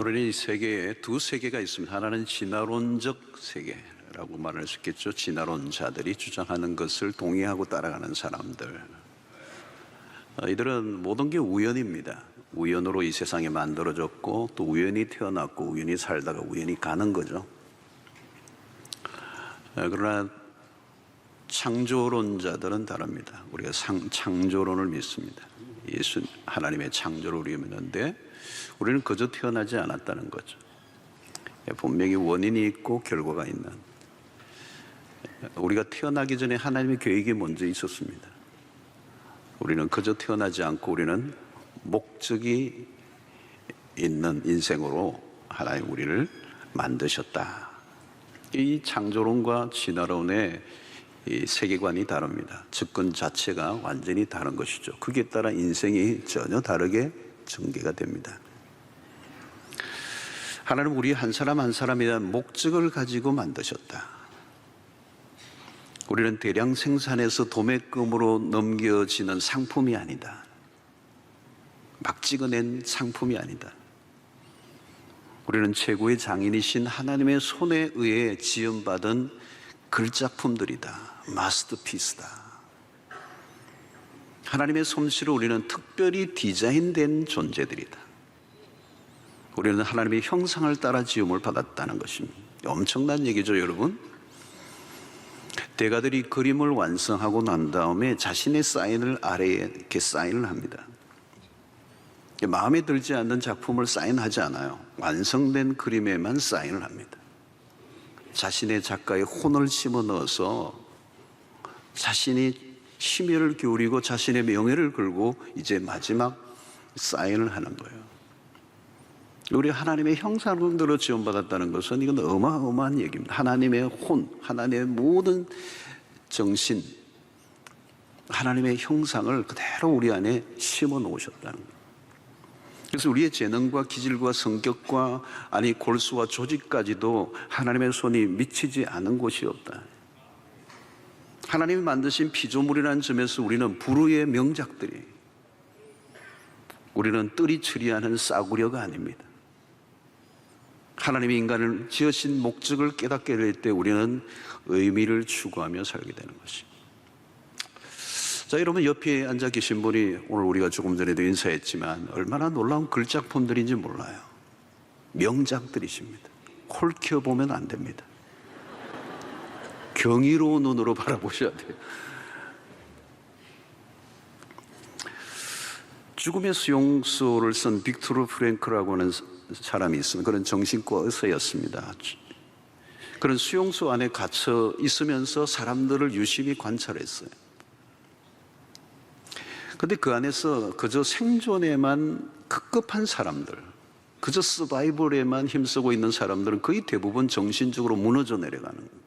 우리는 이 세계에 두 세계가 있습니다. 하나는 진화론적 세계라고 말할 수 있겠죠. 진화론자들이 주장하는 것을 동의하고 따라가는 사람들. 이들은 모든 게 우연입니다. 우연으로 이 세상이 만들어졌고 또 우연히 태어났고 우연히 살다가 우연히 가는 거죠. 그러나 창조론자들은 다릅니다. 우리가 창조론을 믿습니다. 예수 하나님의 창조를 우리가 믿는데 우리는 그저 태어나지 않았다는 거죠. 분명히 원인이 있고 결과가 있는, 우리가 태어나기 전에 하나님의 계획이 먼저 있었습니다. 우리는 그저 태어나지 않고 우리는 목적이 있는 인생으로 하나님 우리를 만드셨다. 이 창조론과 진화론의 이 세계관이 다릅니다. 접근 자체가 완전히 다른 것이죠. 그에 따라 인생이 전혀 다르게 전개가 됩니다. 하나님은 우리 한 사람 한 사람에 대한 목적을 가지고 만드셨다. 우리는 대량 생산해서 도매금으로 넘겨지는 상품이 아니다. 막 찍어낸 상품이 아니다. 우리는 최고의 장인이신 하나님의 손에 의해 지음받은 글작품들이다. 마스터피스다. 하나님의 솜씨로 우리는 특별히 디자인된 존재들이다. 우리는 하나님의 형상을 따라 지음을 받았다는 것입니다. 엄청난 얘기죠, 여러분. 대가들이 그림을 완성하고 난 다음에 자신의 사인을 아래에 이렇게 사인을 합니다. 마음에 들지 않는 작품을 사인하지 않아요. 완성된 그림에만 사인을 합니다. 자신의 작가의 혼을 심어 넣어서 자신이 심혈을 기울이고 자신의 명예를 걸고 이제 마지막 사인을 하는 거예요. 우리 하나님의 형상으로 지원받았다는 것은 이건 어마어마한 얘기입니다. 하나님의 혼, 하나님의 모든 정신, 하나님의 형상을 그대로 우리 안에 심어 놓으셨다는 거예요. 그래서 우리의 재능과 기질과 성격과 골수와 조직까지도 하나님의 손이 미치지 않은 곳이 없다. 하나님이 만드신 피조물이라는 점에서 우리는 불후의 명작들이, 우리는 뜰이 처리하는 싸구려가 아닙니다. 하나님이 인간을 지으신 목적을 깨닫게 될 때 우리는 의미를 추구하며 살게 되는 것입니다. 자, 여러분 옆에 앉아 계신 분이 오늘 우리가 조금 전에도 인사했지만 얼마나 놀라운 글작품들인지 몰라요. 명작들이십니다. 홀켜보면 안 됩니다. 경이로운 눈으로 바라보셔야 돼요. 죽음의 수용소를 쓴 빅토르 프랭크라고 하는 사람이 있습니다. 그런 정신과 의사였습니다. 그런 수용소 안에 갇혀 있으면서 사람들을 유심히 관찰했어요. 근데 그 안에서 그저 생존에만 급급한 사람들, 그저 서바이벌에만 힘쓰고 있는 사람들은 거의 대부분 정신적으로 무너져 내려가는 거예요.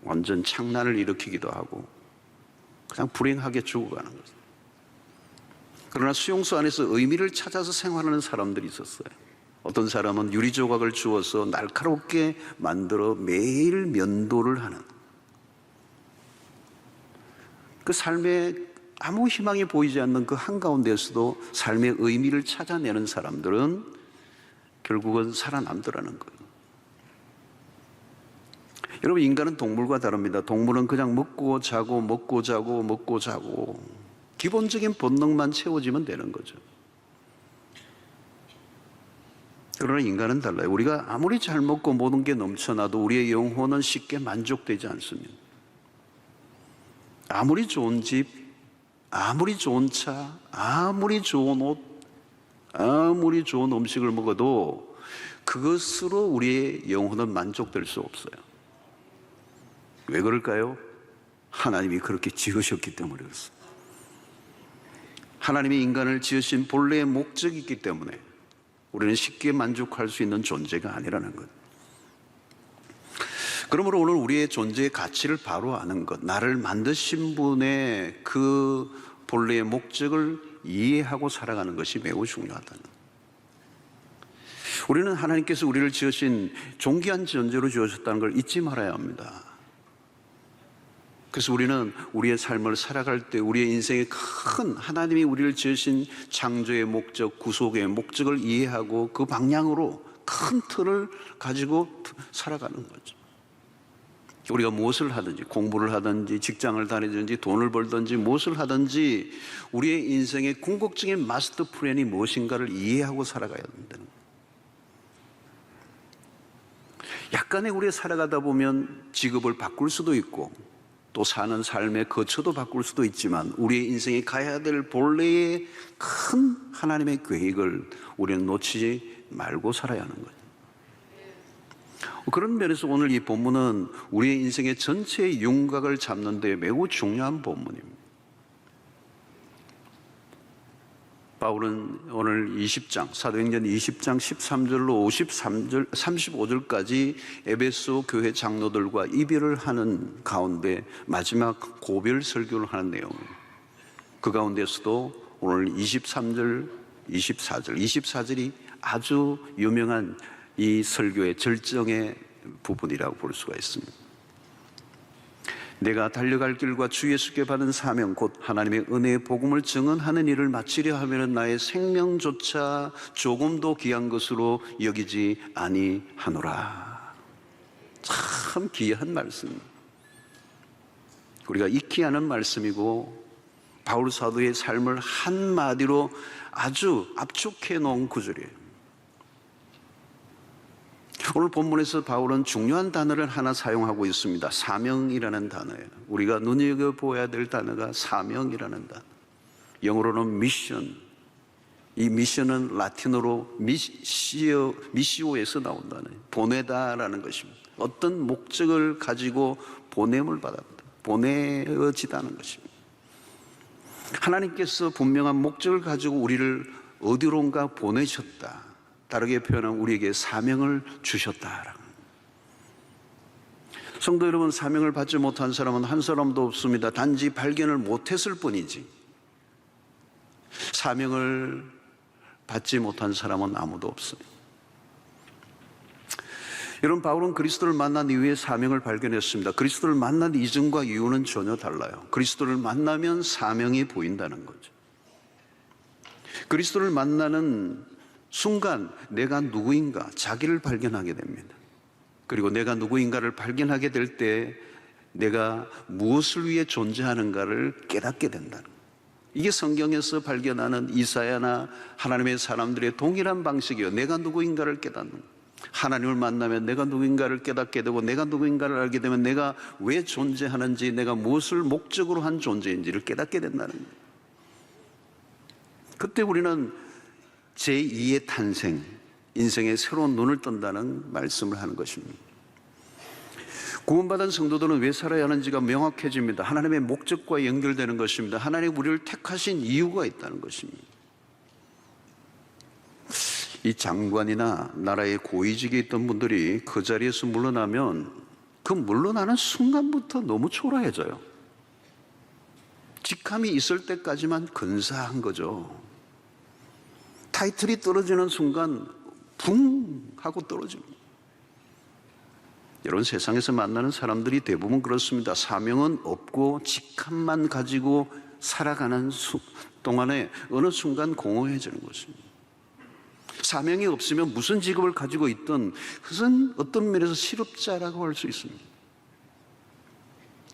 완전 창난을 일으키기도 하고 그냥 불행하게 죽어가는 거죠. 그러나 수용소 안에서 의미를 찾아서 생활하는 사람들이 있었어요. 어떤 사람은 유리 조각을 주워서 날카롭게 만들어 매일 면도를 하는, 그 삶에 아무 희망이 보이지 않는 그 한가운데서도 삶의 의미를 찾아내는 사람들은 결국은 살아남더라는 거예요. 여러분, 인간은 동물과 다릅니다. 동물은 그냥 먹고 자고 먹고 자고 먹고 자고 기본적인 본능만 채워지면 되는 거죠. 그러나 인간은 달라요. 우리가 아무리 잘 먹고 모든 게 넘쳐나도 우리의 영혼은 쉽게 만족되지 않습니다. 아무리 좋은 집, 아무리 좋은 차, 아무리 좋은 옷, 아무리 좋은 음식을 먹어도 그것으로 우리의 영혼은 만족될 수 없어요. 왜 그럴까요? 하나님이 그렇게 지으셨기 때문에 그렇습니다. 하나님이 인간을 지으신 본래의 목적이 있기 때문에 우리는 쉽게 만족할 수 있는 존재가 아니라는 것. 그러므로 오늘 우리의 존재의 가치를 바로 아는 것, 나를 만드신 분의 그 본래의 목적을 이해하고 살아가는 것이 매우 중요하다는 것. 우리는 하나님께서 우리를 지으신 존귀한 존재로 지으셨다는 걸 잊지 말아야 합니다. 그래서 우리는 우리의 삶을 살아갈 때 우리의 인생의 큰 하나님이 우리를 지으신 창조의 목적, 구속의 목적을 이해하고 그 방향으로 큰 틀을 가지고 살아가는 거죠. 우리가 무엇을 하든지, 공부를 하든지, 직장을 다니든지, 돈을 벌든지, 무엇을 하든지 우리의 인생의 궁극적인 마스터 플랜이 무엇인가를 이해하고 살아가야 된다는 거예요. 약간의 우리가 살아가다 보면 직업을 바꿀 수도 있고 또 사는 삶의 거처도 바꿀 수도 있지만 우리의 인생에 가야 될 본래의 큰 하나님의 계획을 우리는 놓치지 말고 살아야 하는 거예요. 그런 면에서 오늘 이 본문은 우리의 인생의 전체의 윤곽을 잡는 데 매우 중요한 본문입니다. 바울은 오늘 20장, 사도행전 20장 13절로 35절까지 에베소 교회 장로들과 이별을 하는 가운데 마지막 고별 설교를 하는 내용이에요. 그 가운데서도 오늘 23절, 24절이 아주 유명한 이 설교의 절정의 부분이라고 볼 수가 있습니다. 내가 달려갈 길과 주 예수께 받은 사명 곧 하나님의 은혜의 복음을 증언하는 일을 마치려 하면 나의 생명조차 조금도 귀한 것으로 여기지 아니하노라. 참 귀한 말씀, 우리가 익히 하는 말씀이고 바울 사도의 삶을 한마디로 아주 압축해 놓은 구절이에요. 오늘 본문에서 바울은 중요한 단어를 하나 사용하고 있습니다. 사명이라는 단어예요. 우리가 눈여겨보아야 될 단어가 사명이라는 단어. 영어로는 미션. 이 미션은 라틴어로 미시오에서 나온 단어예요. 보내다라는 것입니다. 어떤 목적을 가지고 보냄을 받았다. 보내어지다는 것입니다. 하나님께서 분명한 목적을 가지고 우리를 어디론가 보내셨다. 다르게 표현하면 우리에게 사명을 주셨다. 성도 여러분, 사명을 받지 못한 사람은 한 사람도 없습니다. 단지 발견을 못했을 뿐이지 사명을 받지 못한 사람은 아무도 없어요. 여러분, 바울은 그리스도를 만난 이후에 사명을 발견했습니다. 그리스도를 만난 이전과 이후는 전혀 달라요. 그리스도를 만나면 사명이 보인다는 거죠. 그리스도를 만나는 순간 내가 누구인가 자기를 발견하게 됩니다. 그리고 내가 누구인가를 발견하게 될 때 내가 무엇을 위해 존재하는가를 깨닫게 된다는 거예요. 이게 성경에서 발견하는 이사야나 하나님의 사람들의 동일한 방식이에요. 내가 누구인가를 깨닫는 거예요. 하나님을 만나면 내가 누구인가를 깨닫게 되고 내가 누구인가를 알게 되면 내가 왜 존재하는지, 내가 무엇을 목적으로 한 존재인지를 깨닫게 된다는 거예요. 그때 우리는 제2의 탄생, 인생의 새로운 눈을 뜬다는 말씀을 하는 것입니다. 구원받은 성도들은 왜 살아야 하는지가 명확해집니다. 하나님의 목적과 연결되는 것입니다. 하나님 우리를 택하신 이유가 있다는 것입니다. 이 장관이나 나라의 고위직에 있던 분들이 그 자리에서 물러나면 그 물러나는 순간부터 너무 초라해져요. 직함이 있을 때까지만 근사한 거죠. 타이틀이 떨어지는 순간 붕 하고 떨어집니다. 여러분, 세상에서 만나는 사람들이 대부분 그렇습니다. 사명은 없고 직함만 가지고 살아가는 동안에 어느 순간 공허해지는 것입니다. 사명이 없으면 무슨 직업을 가지고 있든 그것은 어떤 면에서 실업자라고 할 수 있습니다.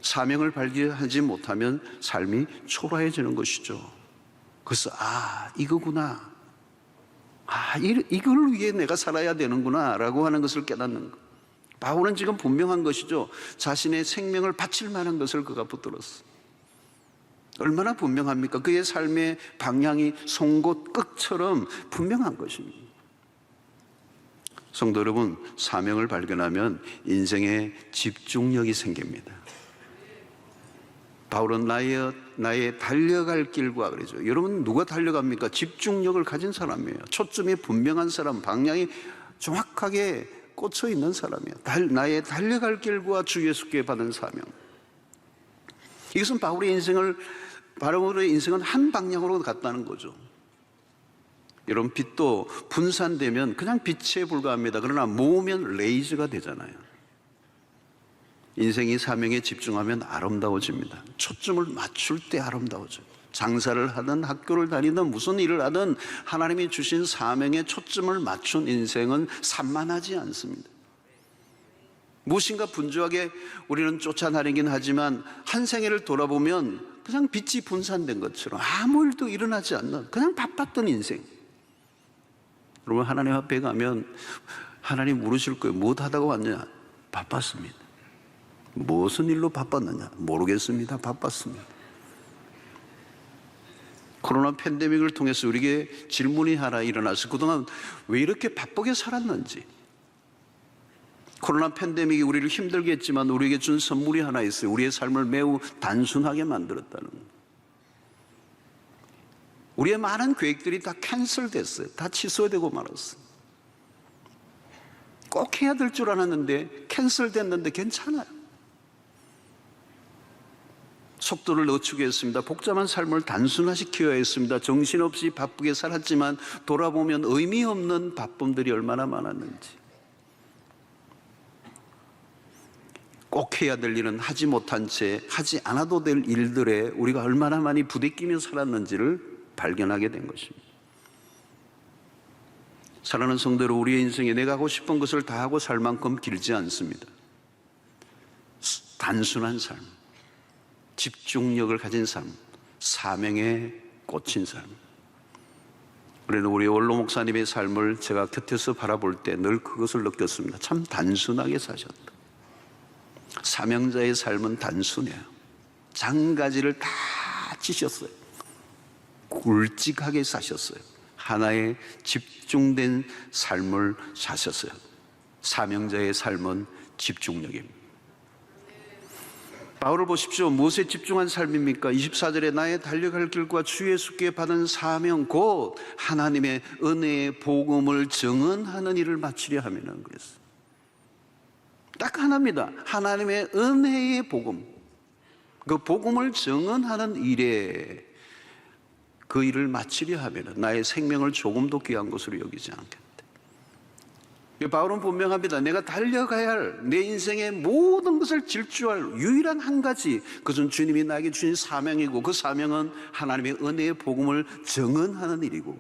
사명을 발견하지 못하면 삶이 초라해지는 것이죠. 그래서 이거구나. 이걸 위해 내가 살아야 되는구나 라고 하는 것을 깨닫는 것. 바울은 지금 분명한 것이죠. 자신의 생명을 바칠 만한 것을 그가 붙들었어. 얼마나 분명합니까? 그의 삶의 방향이 송곳 끝처럼 분명한 것입니다. 성도 여러분, 사명을 발견하면 인생에 집중력이 생깁니다. 바울은 나의 달려갈 길과 그러죠. 여러분, 누가 달려갑니까? 집중력을 가진 사람이에요. 초점이 분명한 사람, 방향이 정확하게 꽂혀 있는 사람이에요. 나의 달려갈 길과 주 예수께 받은 사명. 이것은 바울의 인생은 한 방향으로 갔다는 거죠. 여러분, 빛도 분산되면 그냥 빛에 불과합니다. 그러나 모으면 레이저가 되잖아요. 인생이 사명에 집중하면 아름다워집니다. 초점을 맞출 때 아름다워져요. 장사를 하든 학교를 다니든 무슨 일을 하든 하나님이 주신 사명에 초점을 맞춘 인생은 산만하지 않습니다. 무엇인가 분주하게 우리는 쫓아다니긴 하지만 한 생애를 돌아보면 그냥 빛이 분산된 것처럼 아무 일도 일어나지 않는 그냥 바빴던 인생. 여러분, 하나님 앞에 가면 하나님 물으실 거예요. 무엇하다가 왔냐? 바빴습니다. 무슨 일로 바빴느냐? 모르겠습니다. 바빴습니다. 코로나 팬데믹을 통해서 우리에게 질문이 하나 일어나서 그동안 왜 이렇게 바쁘게 살았는지. 코로나 팬데믹이 우리를 힘들게 했지만 우리에게 준 선물이 하나 있어요. 우리의 삶을 매우 단순하게 만들었다는 것. 우리의 많은 계획들이 다 캔슬됐어요. 다 취소되고 말았어요. 꼭 해야 될 줄 알았는데 캔슬됐는데 괜찮아요. 속도를 늦추게 했습니다. 복잡한 삶을 단순화시켜야 했습니다. 정신없이 바쁘게 살았지만 돌아보면 의미 없는 바쁨들이 얼마나 많았는지. 꼭 해야 될 일은 하지 못한 채 하지 않아도 될 일들에 우리가 얼마나 많이 부대끼며 살았는지를 발견하게 된 것입니다. 사랑하는 성도로 우리의 인생에 내가 하고 싶은 것을 다 하고 살 만큼 길지 않습니다. 단순한 삶, 집중력을 가진 삶, 사명에 꽂힌 삶. 그래도 우리 원로 목사님의 삶을 제가 곁에서 바라볼 때 늘 그것을 느꼈습니다. 참 단순하게 사셨다. 사명자의 삶은 단순해요. 장가지를 다 치셨어요. 굵직하게 사셨어요. 하나의 집중된 삶을 사셨어요. 사명자의 삶은 집중력입니다. 바울을 보십시오. 무엇에 집중한 삶입니까? 24절에 나의 달려갈 길과 주 예수께 받은 사명 곧 하나님의 은혜의 복음을 증언하는 일을 마치려 하면은 그랬어요. 딱 하나입니다. 하나님의 은혜의 복음. 그 복음을 증언하는 일에 그 일을 마치려 하면 나의 생명을 조금도 귀한 것으로 여기지 않겠다. 바울은 분명합니다. 내가 달려가야 할 내 인생의 모든 것을 질주할 유일한 한 가지, 그것은 주님이 나에게 주신 사명이고 그 사명은 하나님의 은혜의 복음을 증언하는 일이고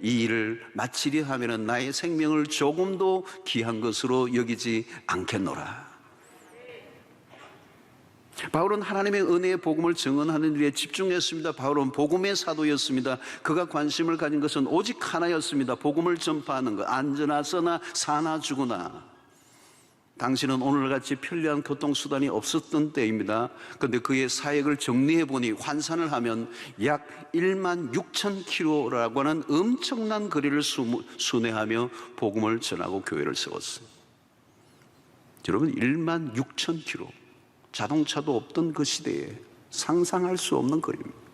이 일을 마치려 하면 나의 생명을 조금도 귀한 것으로 여기지 않겠노라. 바울은 하나님의 은혜의 복음을 증언하는 일에 집중했습니다. 바울은 복음의 사도였습니다. 그가 관심을 가진 것은 오직 하나였습니다. 복음을 전파하는 것. 앉으나 서나 사나 죽으나. 당신은 오늘같이 편리한 교통수단이 없었던 때입니다. 그런데 그의 사역을 정리해 보니 환산을 하면 약 1만 6천 킬로라고 하는 엄청난 거리를 순회하며 복음을 전하고 교회를 세웠어요. 여러분, 1만 6천 킬로. 자동차도 없던 그 시대에 상상할 수 없는 거리입니다.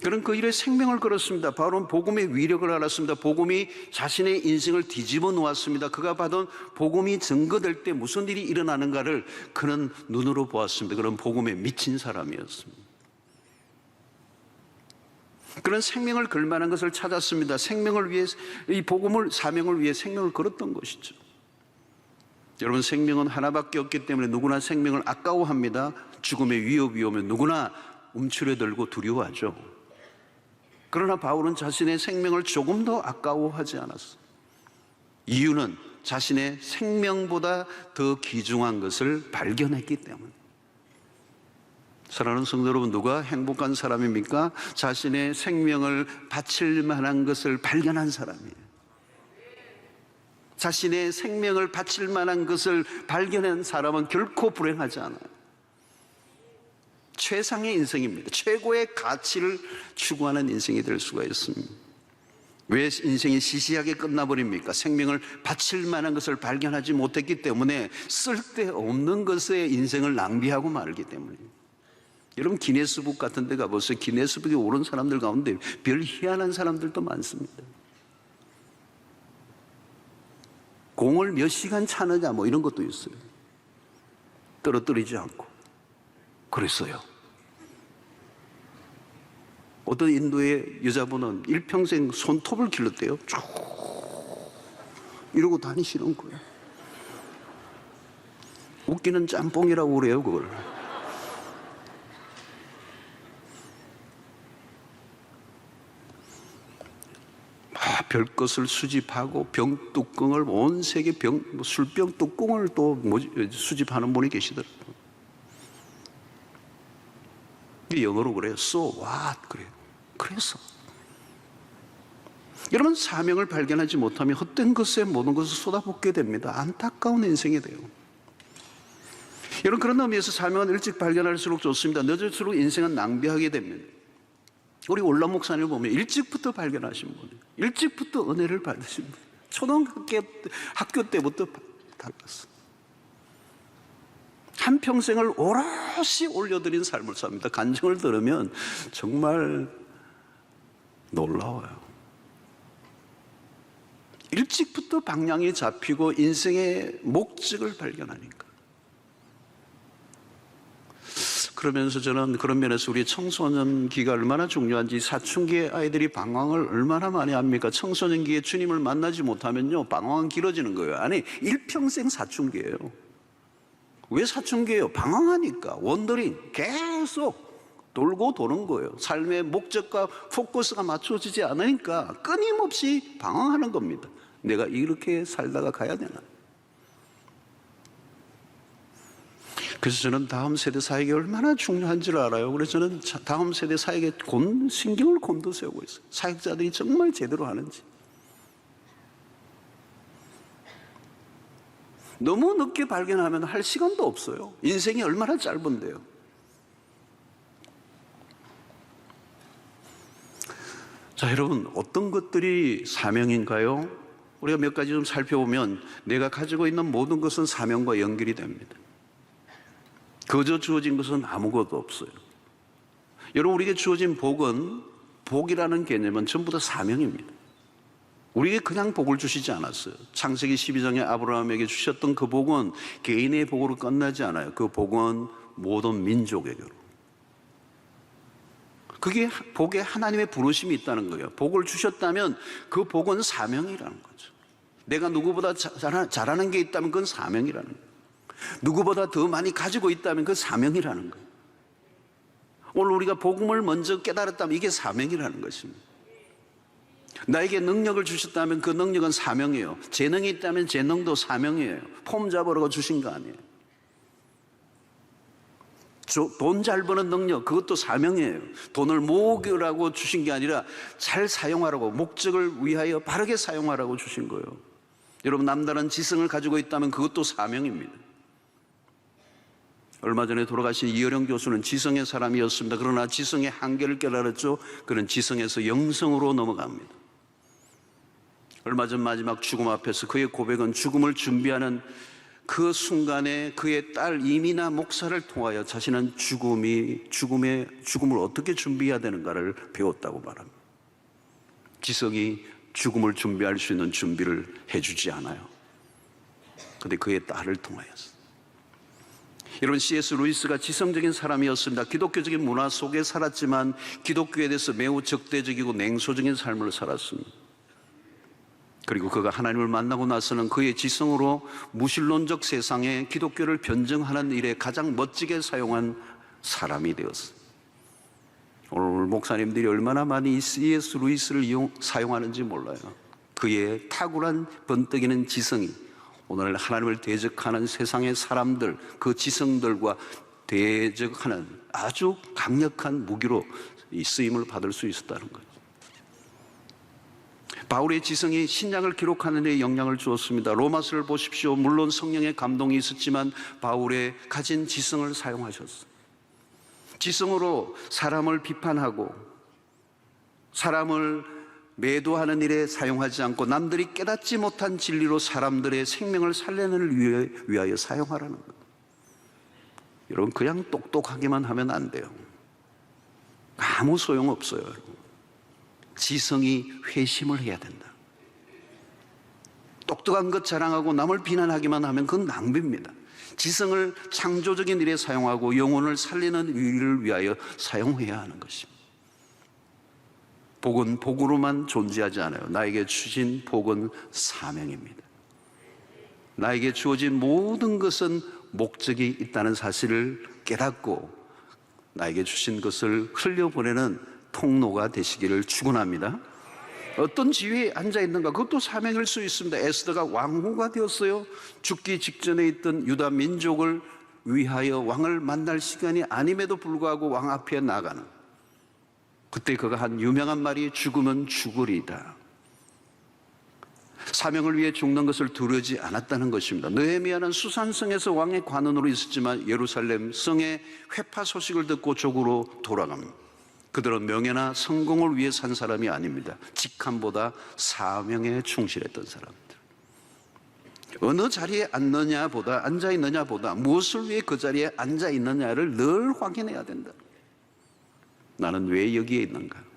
그런 그 일에 생명을 걸었습니다. 바울은 복음의 위력을 알았습니다. 복음이 자신의 인생을 뒤집어 놓았습니다. 그가 받은 복음이 증거될 때 무슨 일이 일어나는가를 그는 눈으로 보았습니다. 그런 복음에 미친 사람이었습니다. 그런 생명을 걸 만한 것을 찾았습니다. 생명을 위해, 이 복음을, 사명을 위해 생명을 걸었던 것이죠. 여러분, 생명은 하나밖에 없기 때문에 누구나 생명을 아까워합니다. 죽음의 위협이 오면 누구나 움츠려들고 두려워하죠. 그러나 바울은 자신의 생명을 조금도 아까워하지 않았어요. 이유는 자신의 생명보다 더 귀중한 것을 발견했기 때문에. 사랑하는 성도 여러분, 누가 행복한 사람입니까? 자신의 생명을 바칠 만한 것을 발견한 사람이에요. 자신의 생명을 바칠 만한 것을 발견한 사람은 결코 불행하지 않아요. 최상의 인생입니다. 최고의 가치를 추구하는 인생이 될 수가 있습니다. 왜 인생이 시시하게 끝나버립니까? 생명을 바칠 만한 것을 발견하지 못했기 때문에 쓸데없는 것에 인생을 낭비하고 말기 때문입니다. 여러분, 기네스북 같은 데 가보세요. 기네스북에 오른 사람들 가운데 별 희한한 사람들도 많습니다. 공을 몇 시간 차느냐 뭐 이런 것도 있어요. 떨어뜨리지 않고. 그랬어요. 어떤 인도의 여자분은 일평생 손톱을 길렀대요. 쭉 이러고 다니시는 거예요. 웃기는 짬뽕이라고 그래요, 그걸. 별것을 수집하고 병뚜껑을 온 세계 술병 뚜껑을 또 수집하는 분이 계시더라고요. 영어로 그래요. So what? 그래요. 그래서 여러분, 사명을 발견하지 못하면 헛된 것에 모든 것을 쏟아붓게 됩니다. 안타까운 인생이 돼요. 여러분, 그런 의미에서 사명은 일찍 발견할수록 좋습니다. 늦을수록 인생은 낭비하게 됩니다. 우리 올람 목사님을 보면 일찍부터 발견하신 분이에요. 일찍부터 은혜를 받으신 분. 초등학교 때부터 달랐어. 한평생을 오롯이 올려드린 삶을 삽니다. 간증을 들으면 정말 놀라워요. 일찍부터 방향이 잡히고 인생의 목적을 발견하니까. 그러면서 저는 그런 면에서 우리 청소년기가 얼마나 중요한지, 사춘기의 아이들이 방황을 얼마나 많이 합니까? 청소년기에 주님을 만나지 못하면요, 방황은 길어지는 거예요. 아니, 일평생 사춘기예요. 왜 사춘기예요? 방황하니까. 원더링, 계속 돌고 도는 거예요. 삶의 목적과 포커스가 맞춰지지 않으니까 끊임없이 방황하는 겁니다. 내가 이렇게 살다가 가야 되나? 그래서 저는 다음 세대 사역이 얼마나 중요한지를 알아요. 그래서 저는 다음 세대 사역에 신경을 곤두세우고 있어요. 사역자들이 정말 제대로 하는지. 너무 늦게 발견하면 할 시간도 없어요. 인생이 얼마나 짧은데요. 자, 여러분, 어떤 것들이 사명인가요? 우리가 몇 가지 좀 살펴보면 내가 가지고 있는 모든 것은 사명과 연결이 됩니다. 거저 주어진 것은 아무것도 없어요. 여러분, 우리에게 주어진 복은, 복이라는 개념은 전부 다 사명입니다. 우리에게 그냥 복을 주시지 않았어요. 창세기 12장에 아브라함에게 주셨던 그 복은 개인의 복으로 끝나지 않아요. 그 복은 모든 민족에게로. 그게 복에 하나님의 부르심이 있다는 거예요. 복을 주셨다면 그 복은 사명이라는 거죠. 내가 누구보다 잘하는 게 있다면 그건 사명이라는 거예요. 누구보다 더 많이 가지고 있다면 그 사명이라는 거예요. 오늘 우리가 복음을 먼저 깨달았다면 이게 사명이라는 것입니다. 나에게 능력을 주셨다면 그 능력은 사명이에요. 재능이 있다면 재능도 사명이에요. 폼 잡으라고 주신 거 아니에요. 돈 잘 버는 능력, 그것도 사명이에요. 돈을 모으라고 주신 게 아니라 잘 사용하라고, 목적을 위하여 바르게 사용하라고 주신 거예요. 여러분, 남다른 지성을 가지고 있다면 그것도 사명입니다. 얼마 전에 돌아가신 이어령 교수는 지성의 사람이었습니다. 그러나 지성의 한계를 깨달았죠. 그는 지성에서 영성으로 넘어갑니다. 얼마 전 마지막 죽음 앞에서 그의 고백은 죽음을 준비하는 그 순간에 그의 딸 이미나 목사를 통하여 자신은 죽음을 어떻게 준비해야 되는가를 배웠다고 말합니다. 지성이 죽음을 준비할 수 있는 준비를 해주지 않아요. 그런데 그의 딸을 통하여서. 여러분, C.S. 루이스가 지성적인 사람이었습니다. 기독교적인 문화 속에 살았지만 기독교에 대해서 매우 적대적이고 냉소적인 삶을 살았습니다. 그리고 그가 하나님을 만나고 나서는 그의 지성으로 무신론적 세상에 기독교를 변증하는 일에 가장 멋지게 사용한 사람이 되었어요. 오늘 목사님들이 얼마나 많이 C.S. 루이스를 사용하는지 몰라요. 그의 탁월한 번뜩이는 지성이 오늘 하나님을 대적하는 세상의 사람들, 그 지성들과 대적하는 아주 강력한 무기로 이 쓰임을 받을 수 있었다는 거죠. 바울의 지성이 신약을 기록하는 데 영향을 주었습니다. 로마서를 보십시오. 물론 성령의 감동이 있었지만 바울의 가진 지성을 사용하셨어요. 지성으로 사람을 비판하고 사람을 매도하는 일에 사용하지 않고 남들이 깨닫지 못한 진리로 사람들의 생명을 살려내는 위하여 사용하라는 것. 여러분, 그냥 똑똑하게만 하면 안 돼요. 아무 소용없어요. 여러분. 지성이 회심을 해야 된다. 똑똑한 것 자랑하고 남을 비난하기만 하면 그건 낭비입니다. 지성을 창조적인 일에 사용하고 영혼을 살리는 일을 위하여 사용해야 하는 것입니다. 복은 복으로만 존재하지 않아요. 나에게 주신 복은 사명입니다. 나에게 주어진 모든 것은 목적이 있다는 사실을 깨닫고 나에게 주신 것을 흘려보내는 통로가 되시기를 축원합니다. 어떤 지위에 앉아 있는가, 그것도 사명일 수 있습니다. 에스더가 왕후가 되었어요. 죽기 직전에 있던 유다 민족을 위하여 왕을 만날 시간이 아님에도 불구하고 왕 앞에 나가는, 그때 그가 한 유명한 말이 죽으면 죽으리이다. 사명을 위해 죽는 것을 두려워하지 않았다는 것입니다. 느헤미야는 수산성에서 왕의 관원으로 있었지만 예루살렘 성의 회파 소식을 듣고 조국으로 돌아갑니다. 그들은 명예나 성공을 위해 산 사람이 아닙니다. 직함보다 사명에 충실했던 사람들. 어느 자리에 앉아 있느냐보다 무엇을 위해 그 자리에 앉아 있느냐를 늘 확인해야 된다. 나는 왜 여기에 있는가?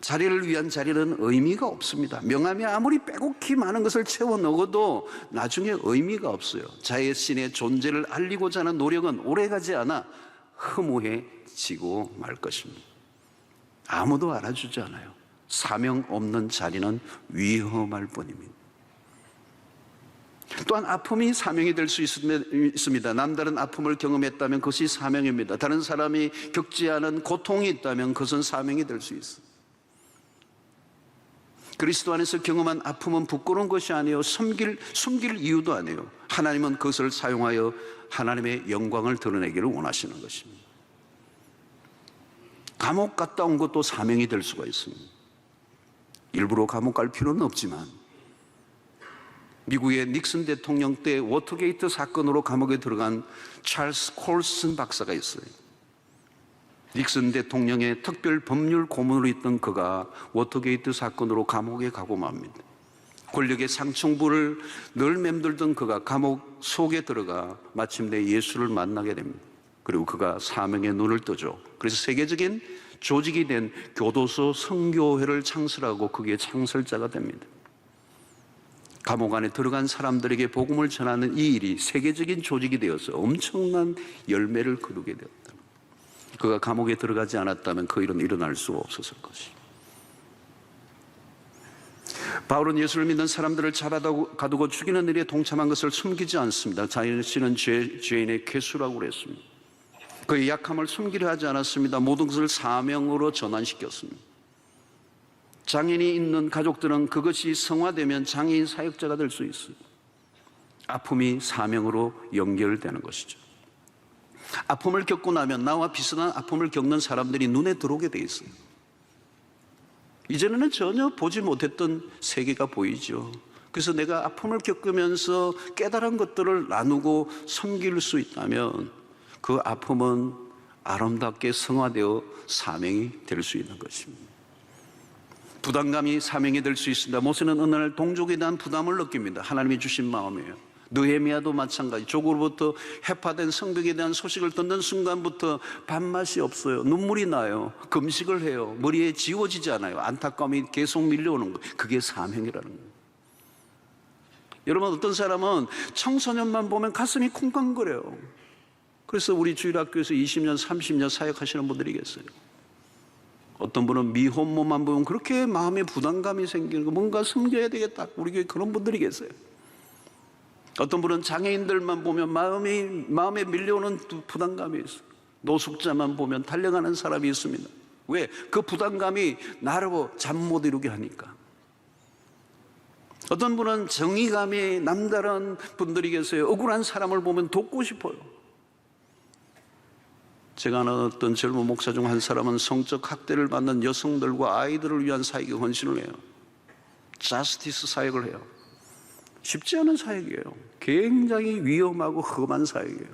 자리를 위한 자리는 의미가 없습니다. 명함이 아무리 빼곡히 많은 것을 채워 넣어도 나중에 의미가 없어요. 자신의 존재를 알리고자 하는 노력은 오래가지 않아 허무해지고 말 것입니다. 아무도 알아주지 않아요. 사명 없는 자리는 위험할 뿐입니다. 또한 아픔이 사명이 될 수 있습니다. 남다른 아픔을 경험했다면 그것이 사명입니다. 다른 사람이 겪지 않은 고통이 있다면 그것은 사명이 될 수 있습니다. 그리스도 안에서 경험한 아픔은 부끄러운 것이 아니에요. 숨길 이유도 아니에요. 하나님은 그것을 사용하여 하나님의 영광을 드러내기를 원하시는 것입니다. 감옥 갔다 온 것도 사명이 될 수가 있습니다. 일부러 감옥 갈 필요는 없지만 미국의 닉슨 대통령 때 워터게이트 사건으로 감옥에 들어간 찰스 콜슨 박사가 있어요. 닉슨 대통령의 특별 법률 고문으로 있던 그가 워터게이트 사건으로 감옥에 가고 맙니다. 권력의 상층부를 늘 맴돌던 그가 감옥 속에 들어가 마침내 예수를 만나게 됩니다. 그리고 그가 사명의 눈을 뜨죠. 그래서 세계적인 조직이 된 교도소 선교회를 창설하고 그게 창설자가 됩니다. 감옥 안에 들어간 사람들에게 복음을 전하는 이 일이 세계적인 조직이 되어서 엄청난 열매를 거두게 되었다. 그가 감옥에 들어가지 않았다면 그 일은 일어날 수가 없었을 것이. 바울은 예수를 믿는 사람들을 잡아가두고 죽이는 일에 동참한 것을 숨기지 않습니다. 자신은 죄인의 괴수라고 그랬습니다. 그의 약함을 숨기려 하지 않았습니다. 모든 것을 사명으로 전환시켰습니다. 장애인이 있는 가족들은 그것이 성화되면 장애인 사역자가 될 수 있어요. 아픔이 사명으로 연결되는 것이죠. 아픔을 겪고 나면 나와 비슷한 아픔을 겪는 사람들이 눈에 들어오게 돼 있어요. 이전에는 전혀 보지 못했던 세계가 보이죠. 그래서 내가 아픔을 겪으면서 깨달은 것들을 나누고 섬길 수 있다면 그 아픔은 아름답게 성화되어 사명이 될 수 있는 것입니다. 부담감이 사명이 될 수 있습니다. 모세는 어느 날 동족에 대한 부담을 느낍니다. 하나님이 주신 마음이에요. 느헤미야도 마찬가지. 조국으로부터 해파된 성벽에 대한 소식을 듣는 순간부터 밥맛이 없어요. 눈물이 나요. 금식을 해요. 머리에 지워지지 않아요. 안타까움이 계속 밀려오는 거예요. 그게 사명이라는 거예요. 여러분, 어떤 사람은 청소년만 보면 가슴이 쿵쾅거려요. 그래서 우리 주일학교에서 20년, 30년 사역하시는 분들이 계세요. 어떤 분은 미혼모만 보면 그렇게 마음에 부담감이 생기는 거, 뭔가 섬겨야 되겠다. 우리 교회 그런 분들이 계세요. 어떤 분은 장애인들만 보면 마음에 밀려오는 부담감이 있어요. 노숙자만 보면 달려가는 사람이 있습니다. 왜? 그 부담감이 나를 잠 못 이루게 하니까. 어떤 분은 정의감이 남다른 분들이 계세요. 억울한 사람을 보면 돕고 싶어요. 제가 아는 어떤 젊은 목사 중 한 사람은 성적 학대를 받는 여성들과 아이들을 위한 사역에 헌신을 해요. 자스티스 사역을 해요. 쉽지 않은 사역이에요. 굉장히 위험하고 험한 사역이에요.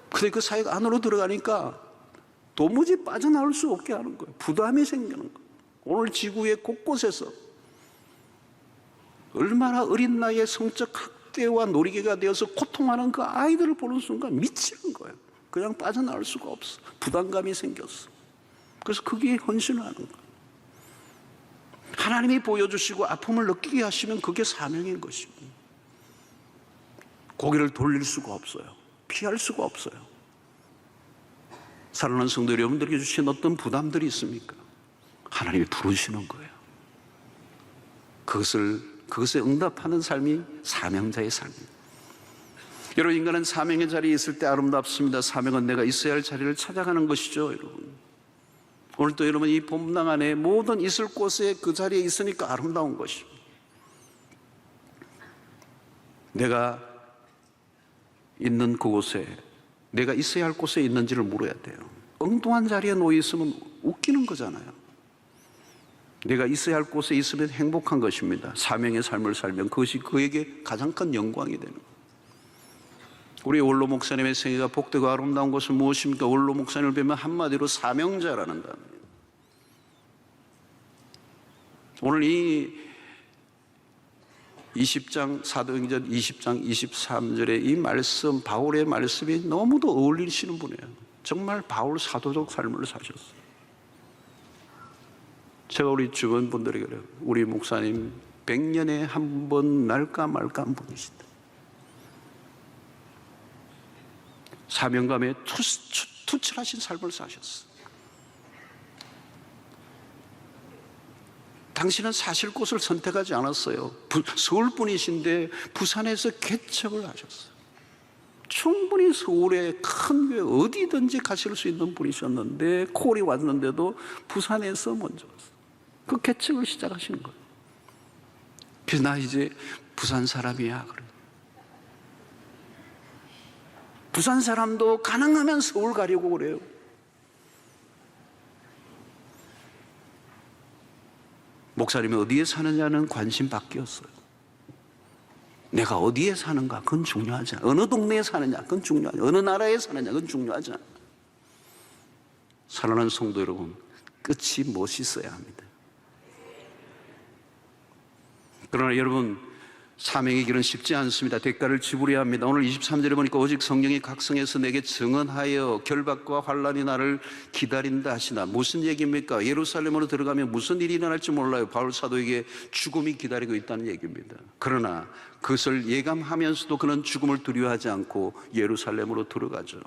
근데 그 사역 안으로 들어가니까 도무지 빠져나올 수 없게 하는 거예요. 부담이 생기는 거예요. 오늘 지구의 곳곳에서 얼마나 어린 나이에 성적 학대와 놀이개가 되어서 고통하는 그 아이들을 보는 순간 미치는 거예요. 그냥 빠져나올 수가 없어. 부담감이 생겼어. 그래서 거기에 헌신을 하는 거예요. 하나님이 보여주시고 아픔을 느끼게 하시면 그게 사명인 것입니다. 고개를 돌릴 수가 없어요. 피할 수가 없어요. 사랑하는 성도 여러분들에게 주신 어떤 부담들이 있습니까? 하나님이 부르시는 거예요. 그것을 그것에 응답하는 삶이 사명자의 삶입니다. 여러분, 인간은 사명의 자리에 있을 때 아름답습니다. 사명은 내가 있어야 할 자리를 찾아가는 것이죠, 여러분. 오늘도 여러분 이 본당 안에 모든 있을 곳에 그 자리에 있으니까 아름다운 것입니다. 내가 있는 그곳에, 내가 있어야 할 곳에 있는지를 물어야 돼요. 엉뚱한 자리에 놓여 있으면 웃기는 거잖아요. 내가 있어야 할 곳에 있으면 행복한 것입니다. 사명의 삶을 살면 그것이 그에게 가장 큰 영광이 되는 거예요. 우리 원로 목사님의 생애가 복되고 아름다운 것은 무엇입니까? 원로 목사님을 뵈면 한마디로 사명자라는 단어입니다. 오늘 이 20장 사도행전 20장 23절의 이 말씀, 바울의 말씀이 너무도 어울리시는 분이에요. 정말 바울 사도적 삶을 사셨어요. 제가 우리 주변 분들에게 그래요. 우리 목사님 100년에 한 번 날까 말까 한 분이시다. 사명감에 투철하신 삶을 사셨어요. 당신은 사실 곳을 선택하지 않았어요. 서울 분이신데 부산에서 개척을 하셨어요. 충분히 서울의 큰 교회 어디든지 가실 수 있는 분이셨는데 콜이 왔는데도 부산에서 먼저 왔어요. 그 개척을 시작하신 거예요. 그래서 나 이제 부산 사람이야 그래. 부산 사람도 가능하면 서울 가려고 그래요. 목사님이 어디에 사느냐는 관심 바뀌었어요. 내가 어디에 사는가 그건 중요하지 않아. 어느 동네에 사느냐 그건 중요하지 않아. 어느 나라에 사느냐 그건 중요하지 않아. 사랑하는 성도 여러분, 끝이 멋있어야 합니다. 그러나 여러분, 사명의 길은 쉽지 않습니다. 대가를 지불해야 합니다. 오늘 23절에 보니까 오직 성령이 각성해서 내게 증언하여 결박과 환란이 나를 기다린다 하시나. 무슨 얘기입니까? 예루살렘으로 들어가면 무슨 일이 일어날지 몰라요. 바울 사도에게 죽음이 기다리고 있다는 얘기입니다. 그러나 그것을 예감하면서도 그는 죽음을 두려워하지 않고 예루살렘으로 들어가죠.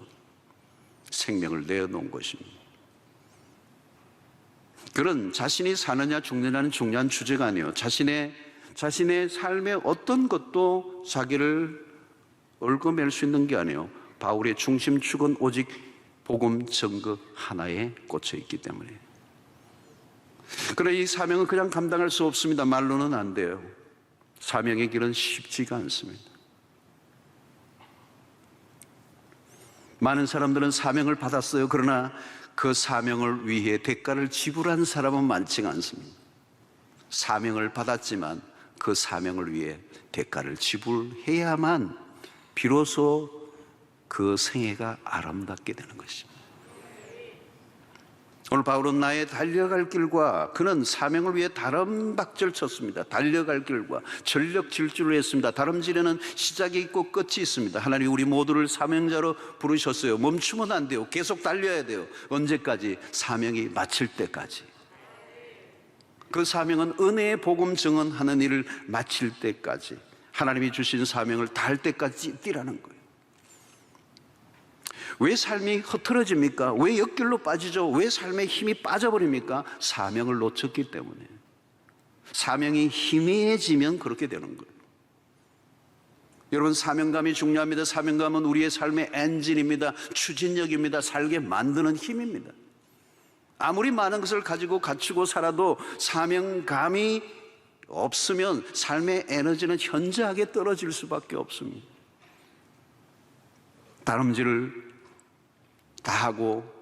생명을 내어놓은 것입니다. 그는 자신이 사느냐 죽느냐는 중요한 주제가 아니에요. 자신의 삶의 어떤 것도 자기를 얽어맬 수 있는 게 아니에요. 바울의 중심축은 오직 복음 증거 하나에 꽂혀 있기 때문에. 그러나 이 사명은 그냥 감당할 수 없습니다. 말로는 안 돼요. 사명의 길은 쉽지가 않습니다. 많은 사람들은 사명을 받았어요. 그러나 그 사명을 위해 대가를 지불한 사람은 많지가 않습니다. 사명을 받았지만 그 사명을 위해 대가를 지불해야만 비로소 그 생애가 아름답게 되는 것입니다. 오늘 바울은 나의 달려갈 길과, 그는 사명을 위해 다름박질 쳤습니다. 달려갈 길과 전력 질주를 했습니다. 다름질에는 시작이 있고 끝이 있습니다. 하나님 우리 모두를 사명자로 부르셨어요. 멈추면 안 돼요. 계속 달려야 돼요. 언제까지? 사명이 마칠 때까지. 그 사명은 은혜의 복음 증언하는 일을 마칠 때까지, 하나님이 주신 사명을 다할 때까지 뛰라는 거예요. 왜 삶이 흐트러집니까? 왜 옆길로 빠지죠? 왜 삶의 힘이 빠져버립니까? 사명을 놓쳤기 때문에. 사명이 희미해지면 그렇게 되는 거예요. 여러분, 사명감이 중요합니다. 사명감은 우리의 삶의 엔진입니다. 추진력입니다. 살게 만드는 힘입니다. 아무리 많은 것을 가지고 갖추고 살아도 사명감이 없으면 삶의 에너지는 현저하게 떨어질 수밖에 없습니다. 다름질을 다 하고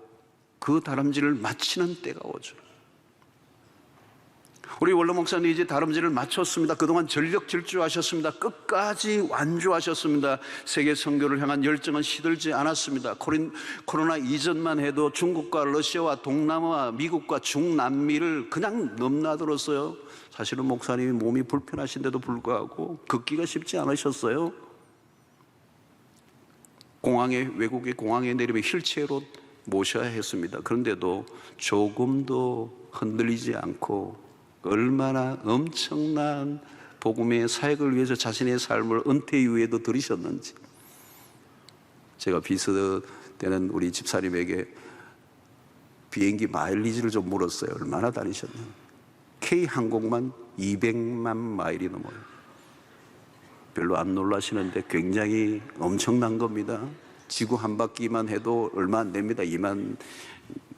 그 다름질을 마치는 때가 오죠. 우리 원로 목사님 이제 다름질을 마쳤습니다. 그동안 전력 질주하셨습니다. 끝까지 완주하셨습니다. 세계 선교를 향한 열정은 시들지 않았습니다. 코로나 이전만 해도 중국과 러시아와 동남아, 미국과 중남미를 그냥 넘나들었어요. 사실은 목사님이 몸이 불편하신데도 불구하고 걷기가 쉽지 않으셨어요. 외국의 공항에 내리면 휠체어로 모셔야 했습니다. 그런데도 조금도 흔들리지 않고 얼마나 엄청난 복음의 사역을 위해서 자신의 삶을 은퇴 이후에도 들이셨는지. 제가 비서되는 우리 집사님에게 비행기 마일리지를 좀 물었어요. 얼마나 다니셨나. K항공만 200만 마일이 넘어요. 별로 안 놀라시는데 굉장히 엄청난 겁니다. 지구 한 바퀴만 해도 얼마 안 됩니다. 2만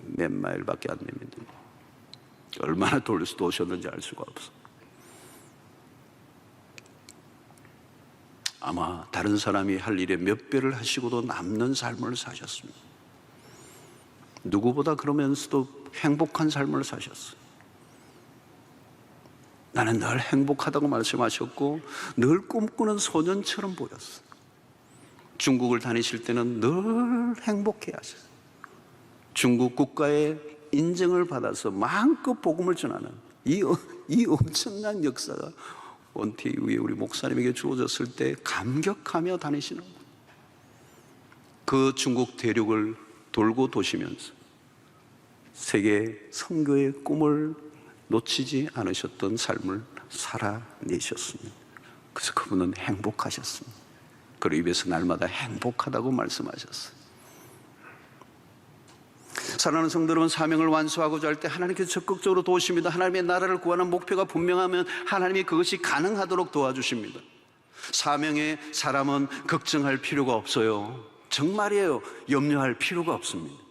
몇 마일밖에 안 됩니다. 얼마나 도셨는지 알 수가 없어. 아마 다른 사람이 할 일에 몇 배를 하시고도 남는 삶을 사셨습니다. 누구보다 그러면서도 행복한 삶을 사셨어요. 나는 늘 행복하다고 말씀하셨고 늘 꿈꾸는 소년처럼 보였어요. 중국을 다니실 때는 늘 행복해 하셨어요. 중국 국가의 인정을 받아서 마음껏 복음을 전하는 이 엄청난 역사가 원태 이후에 우리 목사님에게 주어졌을 때 감격하며 다니시는 거예요. 그 중국 대륙을 돌고 도시면서 세계 선교의 꿈을 놓치지 않으셨던 삶을 살아내셨습니다. 그래서 그분은 행복하셨습니다. 그리고 입에서 날마다 행복하다고 말씀하셨어요. 사랑하는 성도 여러분, 사명을 완수하고자 할 때 하나님께서 적극적으로 도우십니다. 하나님의 나라를 구하는 목표가 분명하면 하나님이 그것이 가능하도록 도와주십니다. 사명의 사람은 걱정할 필요가 없어요. 정말이에요. 염려할 필요가 없습니다.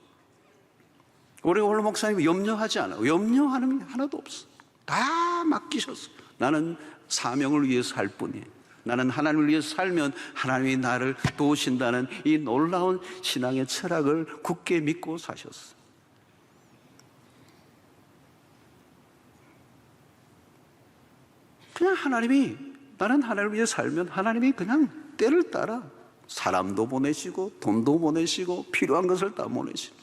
우리 원로 목사님이 염려하지 않아요. 염려하는 게 하나도 없어. 다 맡기셨어. 나는 사명을 위해서 살 뿐이에요. 나는 하나님을 위해서 살면 하나님이 나를 도우신다는 이 놀라운 신앙의 철학을 굳게 믿고 사셨어. 그냥 나는 하나님을 위해서 살면 하나님이 그냥 때를 따라 사람도 보내시고 돈도 보내시고 필요한 것을 다 보내시고.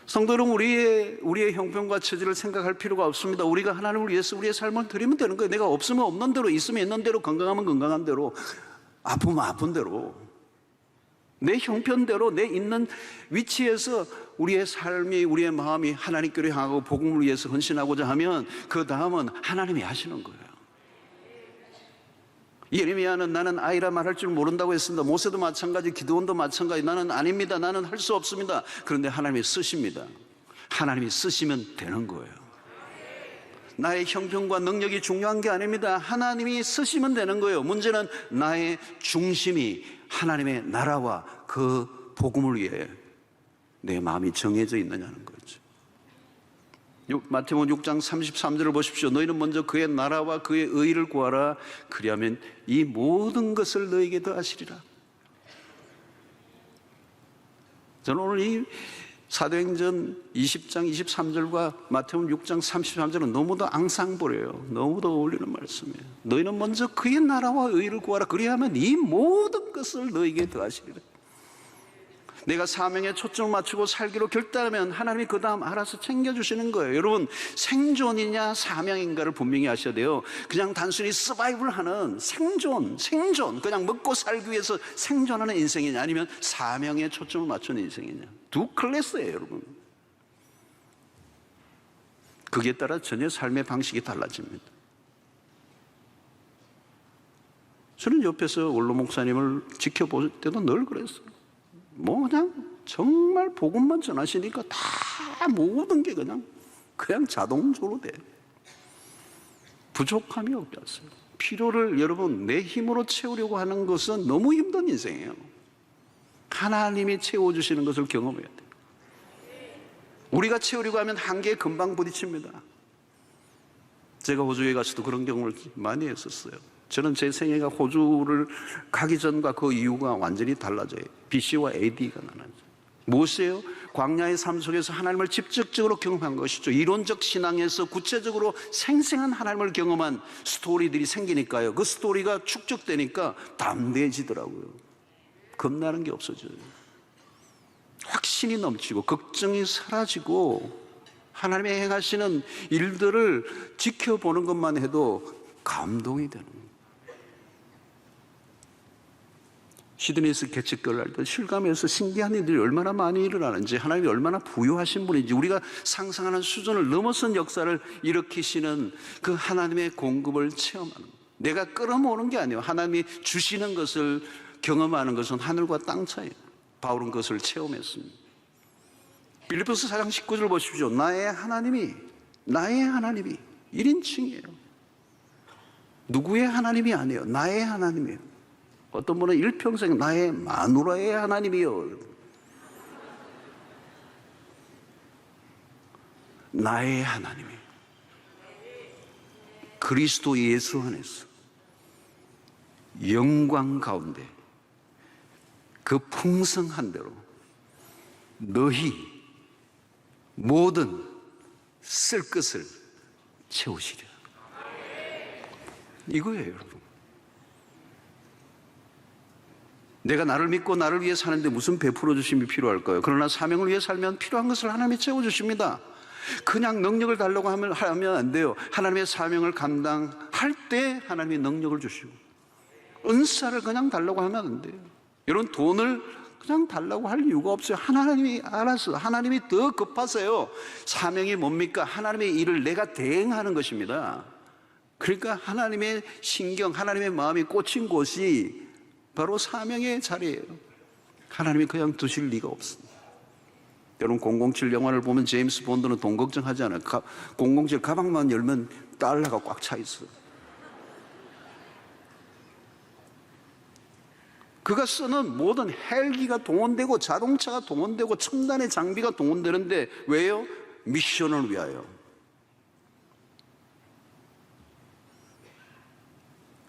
성도 여러분, 우리의 형편과 처지를 생각할 필요가 없습니다. 우리가 하나님을 위해서 우리의 삶을 드리면 되는 거예요. 내가 없으면 없는 대로, 있으면 있는 대로, 건강하면 건강한 대로, 아프면 아픈 대로, 내 형편대로 내 있는 위치에서 우리의 삶이, 우리의 마음이 하나님께로 향하고 복음을 위해서 헌신하고자 하면 그 다음은 하나님이 하시는 거예요. 예레미야는 나는 아이라 말할 줄 모른다고 했습니다. 모세도 마찬가지, 기드온도 마찬가지. 나는 아닙니다. 나는 할 수 없습니다. 그런데 하나님이 쓰십니다. 하나님이 쓰시면 되는 거예요. 나의 형편과 능력이 중요한 게 아닙니다. 하나님이 쓰시면 되는 거예요. 문제는 나의 중심이 하나님의 나라와 그 복음을 위해 내 마음이 정해져 있느냐는 거죠. 마태복음 6장 33절을 보십시오. 너희는 먼저 그의 나라와 그의 의를 구하라. 그리하면 이 모든 것을 너에게 더하시리라. 저는 오늘 이 사도행전 20장 23절과 마태복음 6장 33절은 너무도 앙상블이에요. 너무도 어울리는 말씀이에요. 너희는 먼저 그의 나라와 의를 구하라. 그리하면 이 모든 것을 너에게 더하시리라. 내가 사명에 초점을 맞추고 살기로 결단하면 하나님이 그 다음 알아서 챙겨주시는 거예요. 여러분, 생존이냐 사명인가를 분명히 아셔야 돼요. 그냥 단순히 서바이벌하는 생존 그냥 먹고 살기 위해서 생존하는 인생이냐, 아니면 사명에 초점을 맞추는 인생이냐. 두 클래스예요, 여러분. 그에 따라 전혀 삶의 방식이 달라집니다. 저는 옆에서 원로 목사님을 지켜볼 때도 늘 그랬어요. 그냥 정말 복음만 전하시니까 다 모든 게 그냥 자동적으로 돼. 부족함이 없었어요. 필요를 여러분 내 힘으로 채우려고 하는 것은 너무 힘든 인생이에요. 하나님이 채워주시는 것을 경험해야 돼요. 우리가 채우려고 하면 한계에 금방 부딪힙니다. 제가 호주에 가서도 그런 경험을 많이 했었어요. 저는 제 생애가 호주를 가기 전과 그 이후가 완전히 달라져요. BC와 AD가 나눠져요. 무엇이에요? 광야의 삶 속에서 하나님을 직접적으로 경험한 것이죠. 이론적 신앙에서 구체적으로 생생한 하나님을 경험한 스토리들이 생기니까요. 그 스토리가 축적되니까 담대해지더라고요. 겁나는 게 없어져요. 확신이 넘치고 걱정이 사라지고 하나님의 행하시는 일들을 지켜보는 것만 해도 감동이 되는 거예요. 시드니에서 개척교회를 할 때 실감에서 신기한 일들이 얼마나 많이 일어나는지, 하나님이 얼마나 부유하신 분인지, 우리가 상상하는 수준을 넘어선 역사를 일으키시는 그 하나님의 공급을 체험하는 거예요. 내가 끌어모으는 게 아니에요. 하나님이 주시는 것을 경험하는 것은 하늘과 땅 차이예요. 바울은 그것을 체험했습니다. 빌립보서 4장 19절 보십시오. 나의 하나님이 나의 하나님이 1인칭이에요. 누구의 하나님이 아니에요. 나의 하나님이에요. 어떤 분은 일평생 나의 마누라의 하나님이요. 나의 하나님이에요. 그리스도 예수 안에서 영광 가운데 그 풍성한 대로 너희 모든 쓸 것을 채우시리라. 이거예요, 여러분. 내가 나를 믿고 나를 위해 사는데 무슨 베풀어 주심이 필요할까요? 그러나 사명을 위해 살면 필요한 것을 하나님이 채워주십니다. 그냥 능력을 달라고 하면 안 돼요. 하나님의 사명을 감당할 때 하나님이 능력을 주시고, 은사를 그냥 달라고 하면 안 돼요. 이런 돈을 그냥 달라고 할 이유가 없어요. 하나님이 알아서, 하나님이 더 급하세요. 사명이 뭡니까? 하나님의 일을 내가 대행하는 것입니다. 그러니까 하나님의 신경, 하나님의 마음이 꽂힌 곳이 바로 사명의 자리예요. 하나님이 그냥 두실 리가 없습니다. 여러분 007 영화를 보면 제임스 본드는 돈 걱정하지 않아요. 007 가방만 열면 달러가 꽉 차 있어요. 그가 쓰는 모든 헬기가 동원되고 자동차가 동원되고 첨단의 장비가 동원되는데 왜요? 미션을 위하여.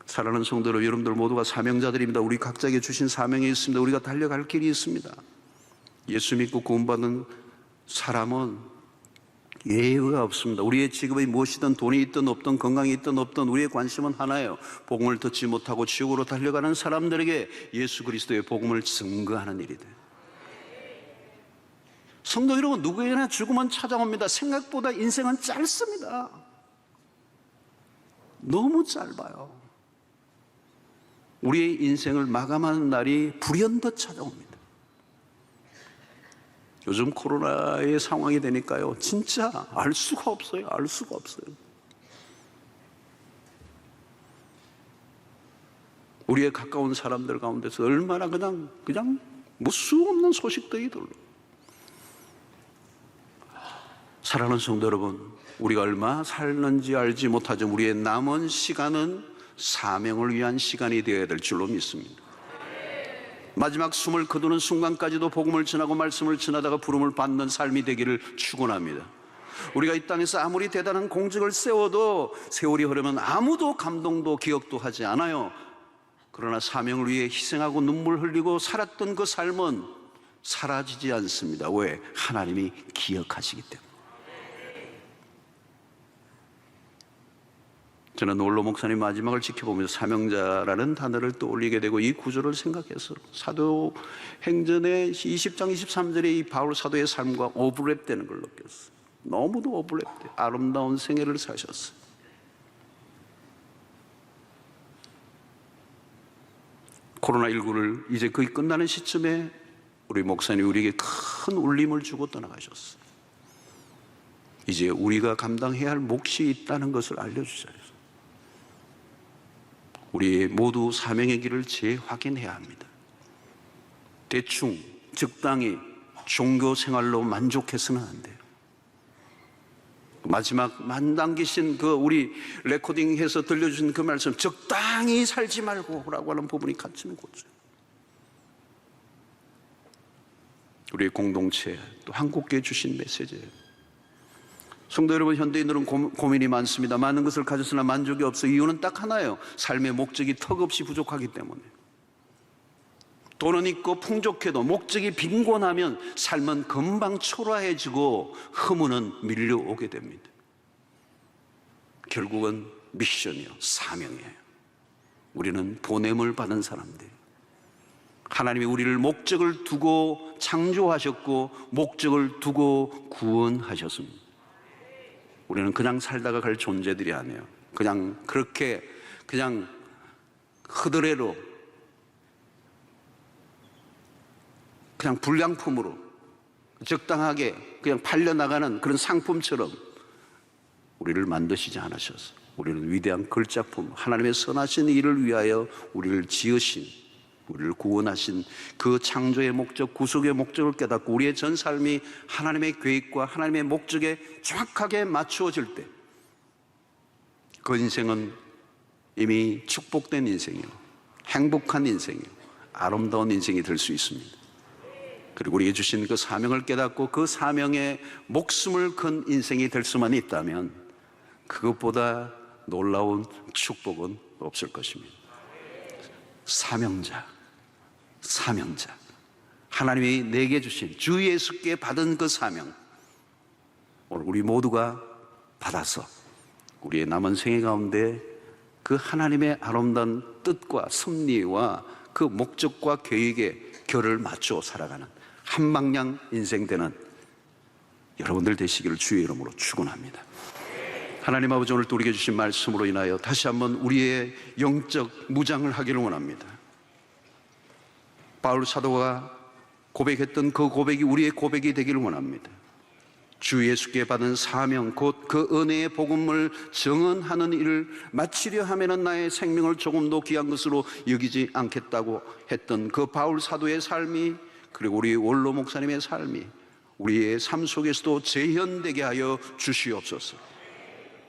사랑하는 성도 여러분들 모두가 사명자들입니다. 우리 각자에게 주신 사명이 있습니다. 우리가 달려갈 길이 있습니다. 예수 믿고 구원받은 사람은 예외가 없습니다. 우리의 직업이 무엇이든 돈이 있든 없든 건강이 있든 없든 우리의 관심은 하나예요. 복음을 듣지 못하고 지옥으로 달려가는 사람들에게 예수 그리스도의 복음을 증거하는 일이 돼요. 성도 여러분, 누구에게나 죽음은 찾아옵니다. 생각보다 인생은 짧습니다. 너무 짧아요. 우리의 인생을 마감하는 날이 불현듯 찾아옵니다. 요즘 코로나의 상황이 되니까요, 진짜 알 수가 없어요. 알 수가 없어요. 우리의 가까운 사람들 가운데서 얼마나 그냥 무수 없는 소식들이 들려. 사랑하는 성도 여러분, 우리가 얼마 살는지 알지 못하지만 우리의 남은 시간은 사명을 위한 시간이 되어야 될 줄로 믿습니다. 마지막 숨을 거두는 순간까지도 복음을 전하고 말씀을 전하다가 부름을 받는 삶이 되기를 축원합니다. 우리가 이 땅에서 아무리 대단한 공적을 세워도 세월이 흐르면 아무도 감동도 기억도 하지 않아요. 그러나 사명을 위해 희생하고 눈물 흘리고 살았던 그 삶은 사라지지 않습니다. 왜? 하나님이 기억하시기 때문에. 저는 놀로 목사님 마지막을 지켜보면서 사명자라는 단어를 떠올리게 되고 이 구절을 생각해서 사도행전의 20장 23절의 이 바울 사도의 삶과 오버랩되는 걸 느꼈어요. 너무도 오버랩돼요. 아름다운 생애를 사셨어요. 코로나19를 이제 거의 끝나는 시점에 우리 목사님이 우리에게 큰 울림을 주고 떠나가셨어요. 이제 우리가 감당해야 할 몫이 있다는 것을 알려주셔요. 우리 모두 사명의 길을 재확인해야 합니다. 대충 적당히 종교 생활로 만족해서는 안 돼요. 마지막 남기신 그 우리 레코딩해서 들려주신 그 말씀, 적당히 살지 말고 라고 하는 부분이 갇히는 거죠. 우리의 공동체, 또 한국교회 주신 메시지예요. 성도 여러분, 현대인들은 고민이 많습니다. 많은 것을 가졌으나 만족이 없어. 이유는 딱 하나예요. 삶의 목적이 턱없이 부족하기 때문에. 돈은 있고 풍족해도 목적이 빈곤하면 삶은 금방 초라해지고 허무는 밀려오게 됩니다. 결국은 미션이요, 사명이에요. 우리는 보냄을 받은 사람들이에요. 하나님이 우리를 목적을 두고 창조하셨고 목적을 두고 구원하셨습니다. 우리는 그냥 살다가 갈 존재들이 아니에요. 그냥 그렇게 그냥 흐드레로 그냥 불량품으로 적당하게 그냥 팔려나가는 그런 상품처럼 우리를 만드시지 않으셨어요. 우리는 위대한 걸작품, 하나님의 선하신 일을 위하여 우리를 지으신 우리를 구원하신 그 창조의 목적, 구속의 목적을 깨닫고 우리의 전 삶이 하나님의 계획과 하나님의 목적에 정확하게 맞추어질 때 그 인생은 이미 축복된 인생이요, 행복한 인생이요, 아름다운 인생이 될 수 있습니다. 그리고 우리에게 주신 그 사명을 깨닫고 그 사명에 목숨을 건 인생이 될 수만 있다면 그것보다 놀라운 축복은 없을 것입니다. 사명자, 하나님이 내게 주신 주 예수께 받은 그 사명, 오늘 우리 모두가 받아서 우리의 남은 생애 가운데 그 하나님의 아름다운 뜻과 섭리와 그 목적과 계획에 결을 맞추어 살아가는 한방향 인생 되는 여러분들 되시기를 주의 이름으로 축원합니다. 하나님 아버지, 오늘 또 우리에게 주신 말씀으로 인하여 다시 한번 우리의 영적 무장을 하기를 원합니다. 바울 사도가 고백했던 그 고백이 우리의 고백이 되기를 원합니다. 주 예수께 받은 사명, 곧 그 은혜의 복음을 증언하는 일을 마치려 하면은 나의 생명을 조금도 귀한 것으로 여기지 않겠다고 했던 그 바울 사도의 삶이, 그리고 우리 원로 목사님의 삶이 우리의 삶 속에서도 재현되게 하여 주시옵소서.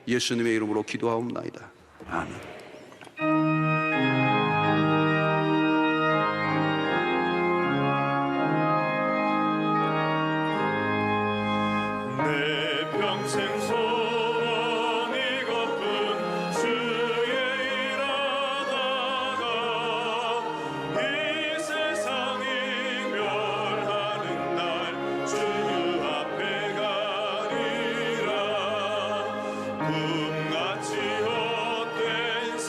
예수님의 이름으로 기도하옵나이다. 아멘. 꿈같이 헛된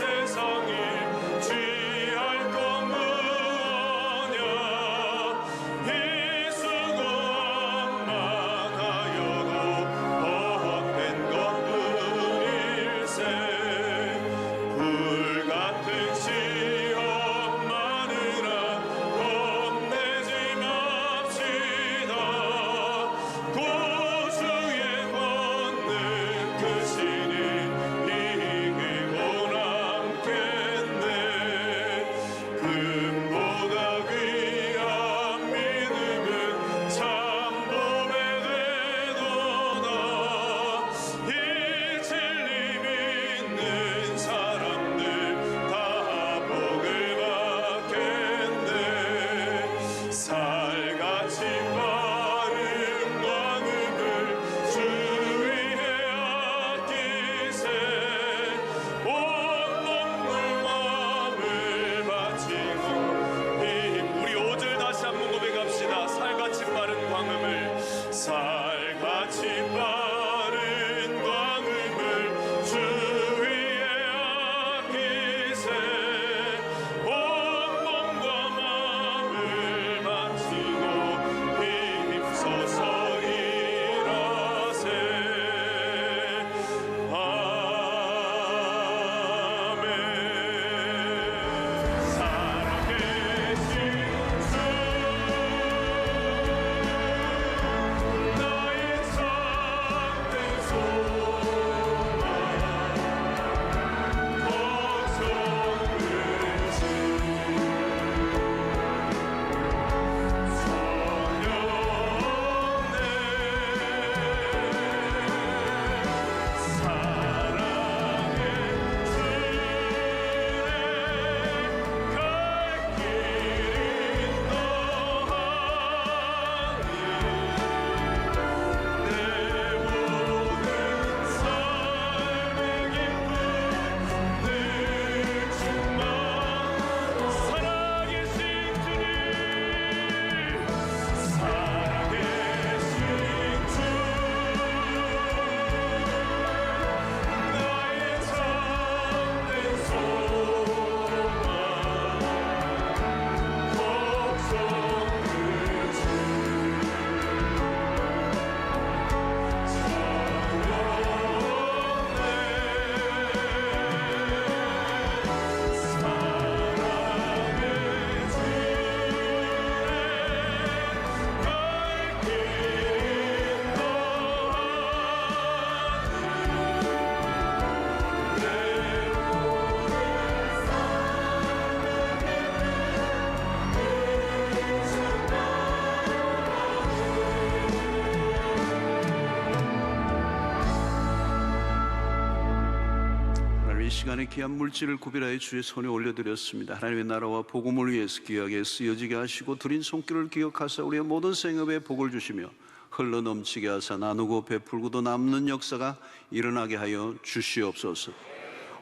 하나님, 이 시간에 귀한 물질을 구별하여 주의 손에 올려드렸습니다. 하나님의 나라와 복음을 위해서 귀하게 쓰여지게 하시고 드린 손길을 기억하사 우리의 모든 생업에 복을 주시며 흘러넘치게 하사 나누고 베풀고도 남는 역사가 일어나게 하여 주시옵소서.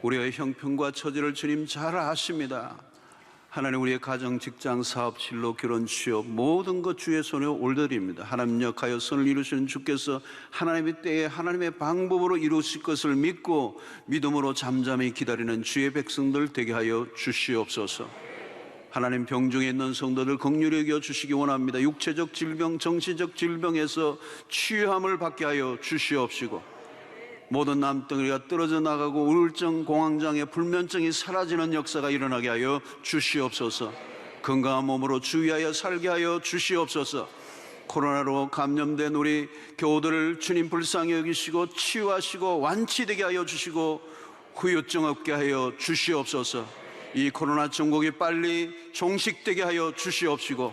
우리의 형편과 처지를 주님 잘 아십니다. 하나님, 우리의 가정, 직장, 사업, 진로, 결혼, 취업 모든 것 주의 손에 올려드립니다. 하나님 역하여 선을 이루시는 주께서 하나님의 때에 하나님의 방법으로 이루실 것을 믿고 믿음으로 잠잠히 기다리는 주의 백성들 되게 하여 주시옵소서. 하나님, 병중에 있는 성도들 긍휼히 여겨 주시기 원합니다. 육체적 질병, 정신적 질병에서 치유함을 받게 하여 주시옵시고 모든 남덩이가 떨어져 나가고 우울증, 공황장애, 불면증이 사라지는 역사가 일어나게 하여 주시옵소서. 건강한 몸으로 주의하여 살게 하여 주시옵소서. 코로나로 감염된 우리 교우들을 주님 불쌍히 여기시고 치유하시고 완치되게 하여 주시고 후유증 없게 하여 주시옵소서. 이 코로나 정국이 빨리 종식되게 하여 주시옵시고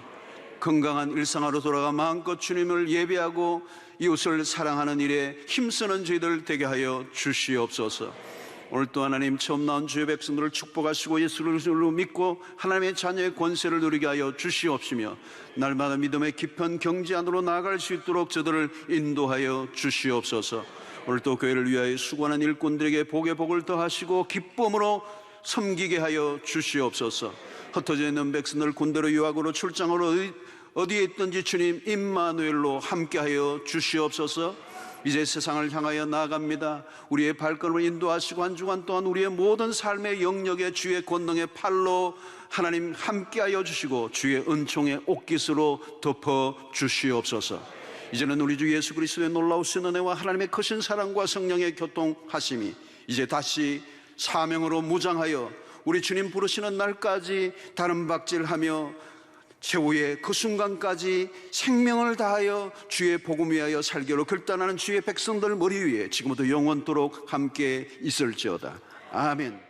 건강한 일상으로 돌아가 마음껏 주님을 예배하고 이웃을 사랑하는 일에 힘쓰는 저희들 되게 하여 주시옵소서. 오늘 또 하나님, 처음 나온 주의 백성들을 축복하시고 예수를 믿고 하나님의 자녀의 권세를 누리게 하여 주시옵시며 날마다 믿음의 깊은 경지 안으로 나아갈 수 있도록 저들을 인도하여 주시옵소서. 오늘 또 교회를 위하여 수고하는 일꾼들에게 복의 복을 더하시고 기쁨으로 섬기게 하여 주시옵소서. 흩어져 있는 백성들 군대로 유학으로 출장으로 어디에 있든지 주님 임마누엘로 함께하여 주시옵소서. 이제 세상을 향하여 나아갑니다. 우리의 발걸음을 인도하시고 한 주간 동안 우리의 모든 삶의 영역에 주의 권능의 팔로 하나님 함께하여 주시고 주의 은총의 옷깃으로 덮어 주시옵소서. 이제는 우리 주 예수 그리스도의 놀라우신 은혜와 하나님의 크신 사랑과 성령의 교통하심이 이제 다시 사명으로 무장하여 우리 주님 부르시는 날까지 다른 박질하며 최후의 그 순간까지 생명을 다하여 주의 복음 위하여 살기로 결단하는 주의 백성들 머리 위에 지금부터 영원토록 함께 있을지어다. 아멘.